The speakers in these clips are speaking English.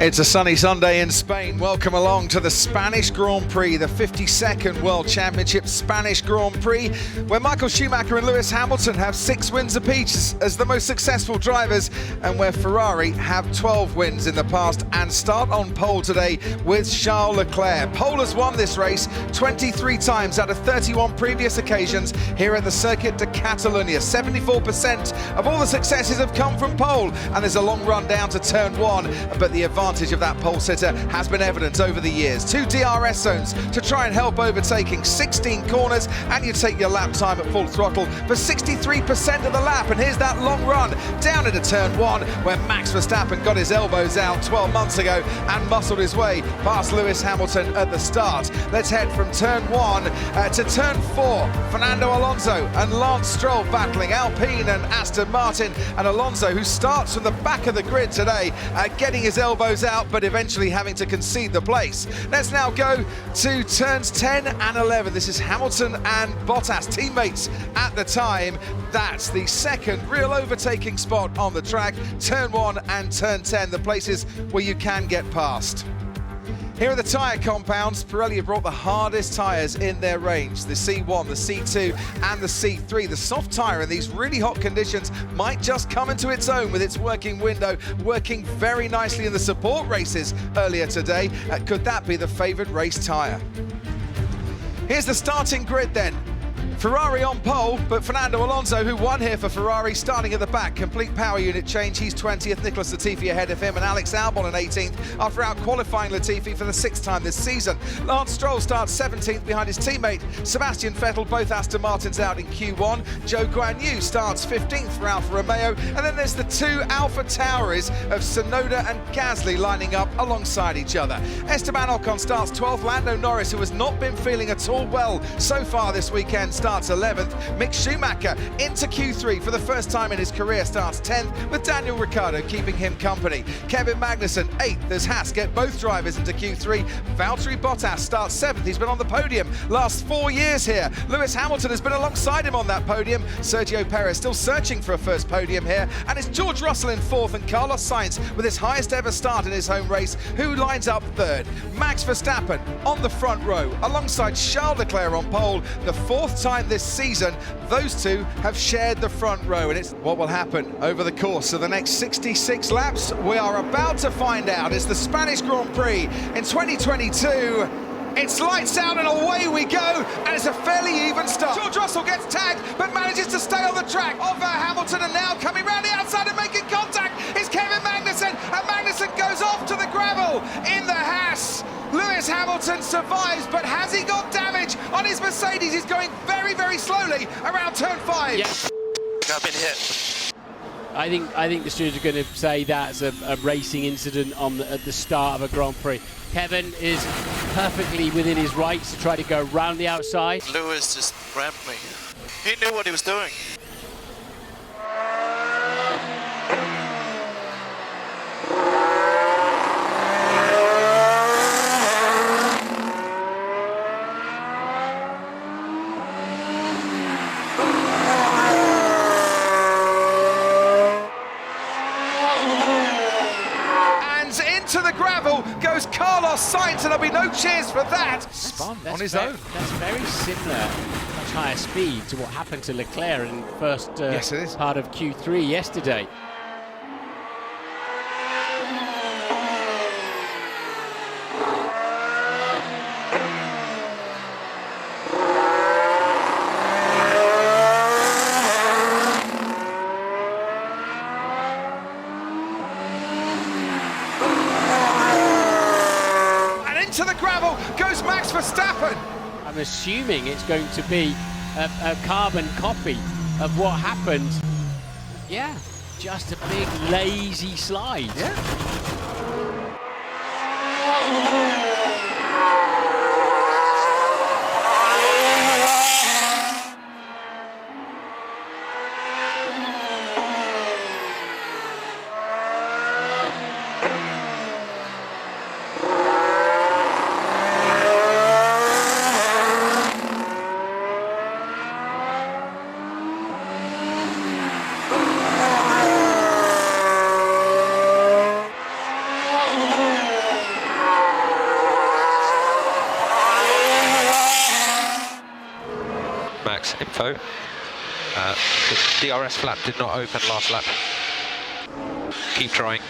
It's a sunny Sunday in Spain. Welcome along to the Spanish Grand Prix, the 52nd World Championship Spanish Grand Prix, where Michael Schumacher and Lewis Hamilton have 6 wins apiece as the most successful drivers, and where Ferrari have 12 wins in the past and start on pole today with Charles Leclerc. Pole has won this race 23 times out of 31 previous occasions here at the Circuit de Catalunya. 74% of all the successes have come from pole, and there's a long run down to turn 1, but the advantage of that pole sitter has been evident over the years. 2 DRS zones to try and help overtaking, 16 corners, and you take your lap time at full throttle for 63% of the lap. And here's that long run down into turn 1 where Max Verstappen got his elbows out 12 months ago and muscled his way past Lewis Hamilton at the start. Let's head from turn 1 to turn 4. Fernando Alonso and Lance Stroll battling, Alpine and Aston Martin, and Alonso, who starts from the back of the grid today, getting his elbows out but eventually having to concede the place. Let's now go to turns 10 and 11. This is Hamilton and Bottas, teammates at the time. That's the second real overtaking spot on the track. Turn 1 and turn 10, the places where you can get past. Here are the tyre compounds. Pirelli have brought the hardest tyres in their range. The C1, the C2 and the C3. The soft tyre in these really hot conditions might just come into its own with its working window, working very nicely in the support races earlier today. Could that be the favoured race tyre? Here's the starting grid then. Ferrari on pole, but Fernando Alonso, who won here for Ferrari, starting at the back. Complete power unit change. He's 20th. Nicholas Latifi ahead of him, and Alex Albon in 18th after out-qualifying Latifi for the 6th time this season. Lance Stroll starts 17th behind his teammate Sebastian Vettel, both Aston Martins out in Q1. Zhou Guanyu starts 15th for Alfa Romeo, and then there's the 2 Alpha Tauris of Tsunoda and Gasly lining up alongside each other. Esteban Ocon starts 12th. Lando Norris, who has not been feeling at all well so far this weekend, starts 11th. Mick Schumacher into Q3 for the first time in his career, starts 10th, with Daniel Ricciardo keeping him company. Kevin Magnussen 8th as Haas get both drivers into Q3. Valtteri Bottas starts 7th. He's been on the podium last 4 years here. Lewis Hamilton has been alongside him on that podium. Sergio Perez still searching for a first podium here, and it's George Russell in 4th and Carlos Sainz with his highest ever start in his home race, who lines up 3rd. Max Verstappen on the front row alongside Charles Leclerc on pole. The 4th time this season those two have shared the front row, and it's what will happen over the course of the next 66 laps. We are about to find out. It's the Spanish Grand Prix in 2022. It's lights out and away we go, and it's a fairly even start. George Russell gets tagged but manages to stay on the track. Over Hamilton, and now coming round the outside and making contact is Kevin Magnussen, and Magnussen goes off to the gravel in the Haas. Lewis Hamilton survives, but has he got damage on his Mercedes? He's going very, very slowly around turn 5. Yeah. I've been hit. I think the stewards are going to say that's a racing incident at the start of a Grand Prix. Kevin is perfectly within his rights to try to go around the outside. Lewis just grabbed me. He knew what he was doing. To the gravel goes Carlos Sainz, and there'll be no cheers for that. Spun on his own. That's very similar, much higher speed to what happened to Leclerc in the first yes, it is. part of Q3 yesterday. To the gravel goes Max Verstappen. I'm assuming it's going to be a carbon copy of what happened. Yeah, just a big lazy slide. Yeah. info. The DRS flap did not open last lap. Keep trying.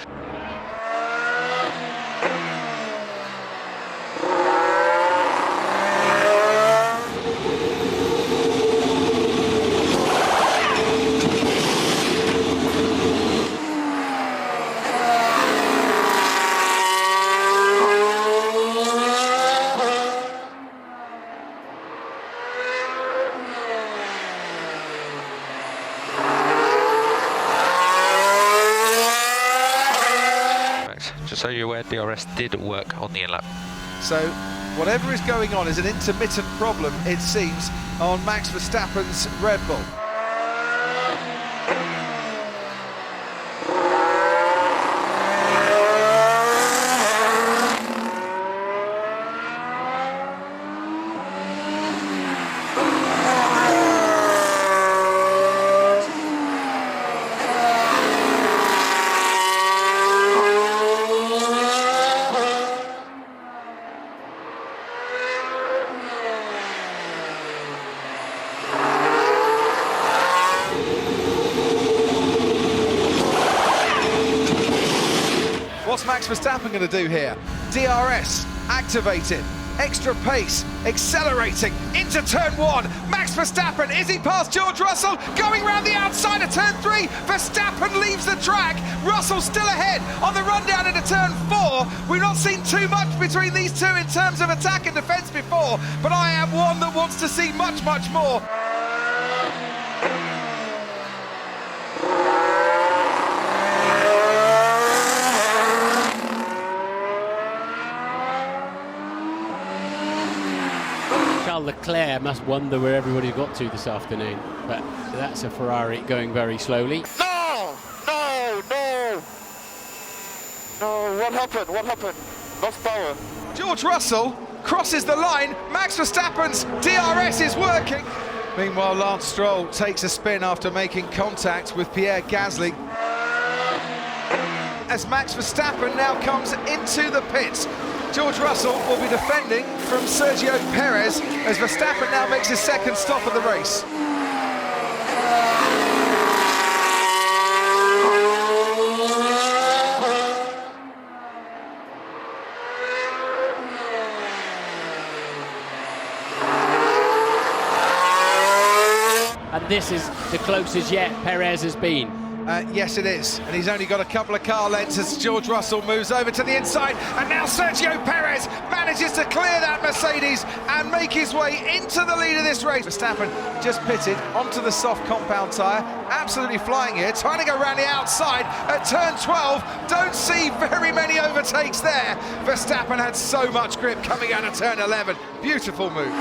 Just so you're aware, DRS did work on the in-lap. So whatever is going on is an intermittent problem, it seems, on Max Verstappen's Red Bull. What's Max Verstappen going to do here? DRS activated, extra pace, accelerating into turn 1. Max Verstappen, is he past George Russell? Going round the outside of turn 3. Verstappen leaves the track. Russell still ahead on the run down into turn 4. We've not seen too much between these two in terms of attack and defence before, but I am one that wants to see much, much more. Charles Leclerc must wonder where everybody got to this afternoon, but that's a Ferrari going very slowly. No! No! No! No! What happened? What happened? Lost power. George Russell crosses the line. Max Verstappen's DRS is working. Meanwhile, Lance Stroll takes a spin after making contact with Pierre Gasly. As Max Verstappen now comes into the pits, George Russell will be defending from Sergio Perez as Verstappen now makes his second stop of the race. And this is the closest yet Perez has been. Yes, it is. And he's only got a couple of car lengths as George Russell moves over to the inside. And now Sergio Perez manages to clear that Mercedes and make his way into the lead of this race. Verstappen just pitted onto the soft compound tyre. Absolutely flying here. Trying to go around the outside at turn 12. Don't see very many overtakes there. Verstappen had so much grip coming out of turn 11. Beautiful move.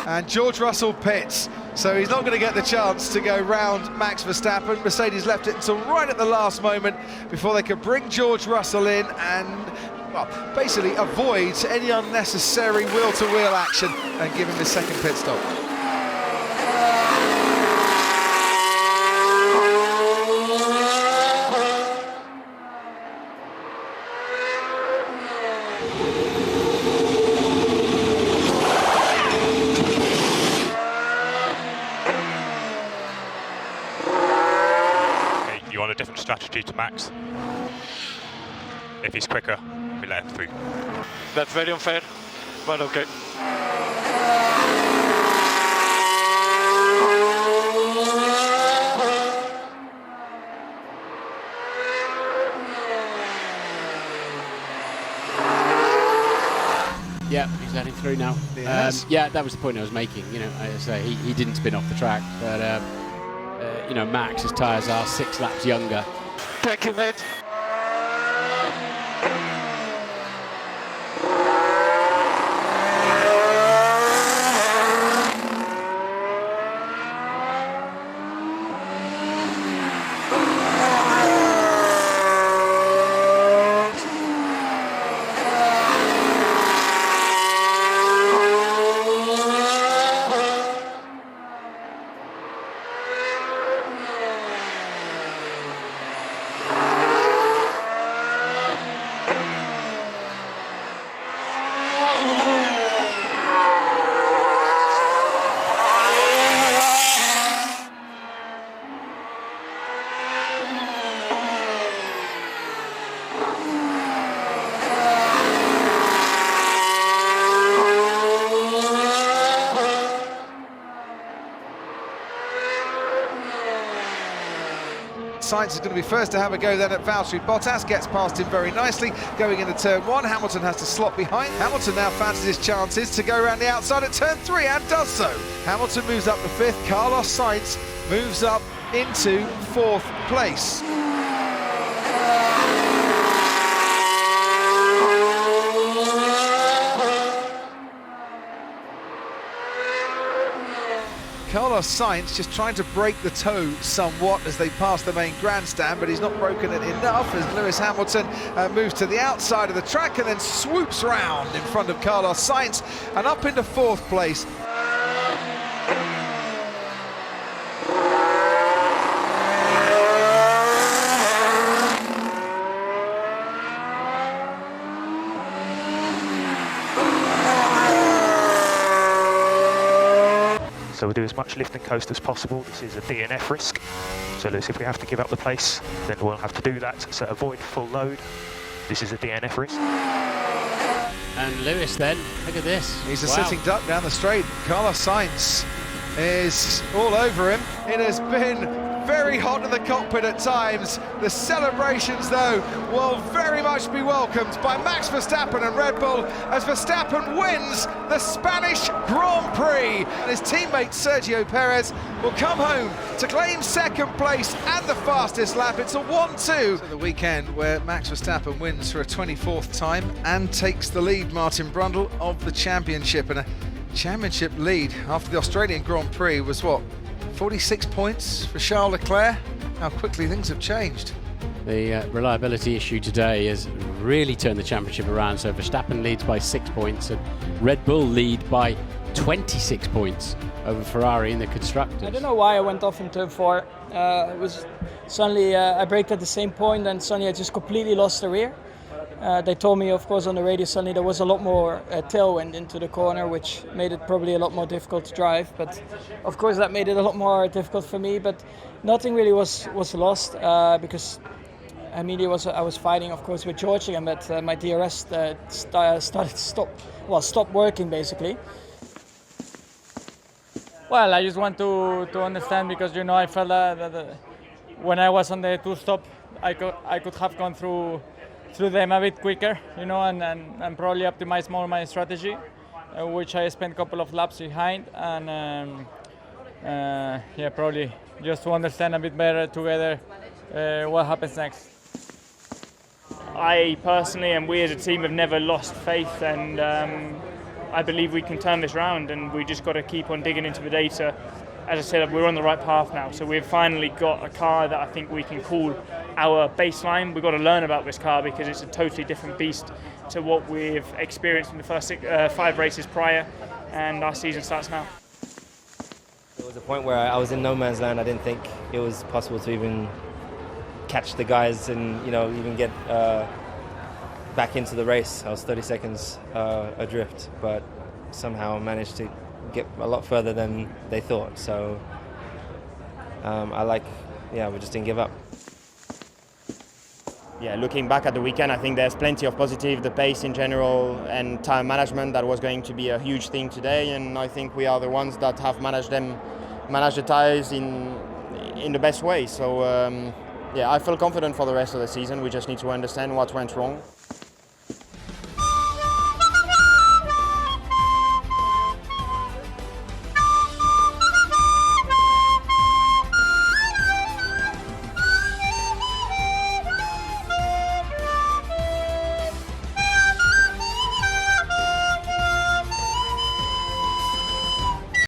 And George Russell pits. So he's not going to get the chance to go round Max Verstappen. Mercedes left it until right at the last moment before they could bring George Russell in and, well, basically avoid any unnecessary wheel-to-wheel action and give him his second pit stop. You want a different strategy to Max? If he's quicker, we let him through. That's very unfair, but okay. Yeah, he's letting through now. Yes. Yeah, that was the point I was making. You know, I say he didn't spin off the track, but you know, Max's tyres are 6 laps younger. Thank you, mate. Sainz is going to be first to have a go then at Valtteri Bottas, gets past him very nicely, going into turn 1. Hamilton has to slot behind. Hamilton now fancies his chances to go around the outside at turn 3 and does so. Hamilton moves up to 5th, Carlos Sainz moves up into 4th place. Carlos Sainz just trying to break the toe somewhat as they pass the main grandstand, but he's not broken it enough as Lewis Hamilton moves to the outside of the track and then swoops round in front of Carlos Sainz and up into 4th place. So we'll do as much lift and coast as possible. This is a DNF risk. So if we have to give up the place, then we'll have to do that. So avoid full load. This is a DNF risk. And Lewis then, look at this. He's a sitting duck down the straight. Carlos Sainz is all over him. It has been very hot in the cockpit at times. The celebrations, though, will very much be welcomed by Max Verstappen and Red Bull as Verstappen wins the Spanish Grand Prix. And his teammate Sergio Perez will come home to claim 2nd place and the fastest lap. It's a 1-2. The weekend where Max Verstappen wins for a 24th time and takes the lead, Martin Brundle, of the championship. And a championship lead after the Australian Grand Prix was what? 46 points for Charles Leclerc. How quickly things have changed. The reliability issue today has really turned the championship around. So Verstappen leads by 6 points and Red Bull lead by 26 points over Ferrari in the constructors. I don't know why I went off in turn 4. It was suddenly I braked at the same point and suddenly I just completely lost the rear. They told me, of course, on the radio suddenly there was a lot more tailwind into the corner, which made it probably a lot more difficult to drive. But of course, that made it a lot more difficult for me. But nothing really was lost because immediately I was fighting, of course, with George again. But my DRS started to stop working basically. Well, I just want to understand because I felt that when I was on the 2-stop, I could have gone through them a bit quicker, and probably optimize more my strategy, which I spent a couple of laps behind, and probably just to understand a bit better together what happens next. I personally and we as a team have never lost faith, and I believe we can turn this round, and we just got to keep on digging into the data. As I said, we're on the right path now, so we've finally got a car that I think we can call our baseline. We've got to learn about this car because it's a totally different beast to what we've experienced in the first 5 races prior, and our season starts now. There was a point where I was in no man's land. I didn't think it was possible to even catch the guys and even get back into the race. I was 30 seconds adrift, but somehow managed to get a lot further than they thought. So we just didn't give up. Yeah, looking back at the weekend, I think there's plenty of positive. The pace in general and time management, that was going to be a huge thing today, and I think we are the ones that have managed the tyres in the best way. So I feel confident for the rest of the season. We just need to understand what went wrong.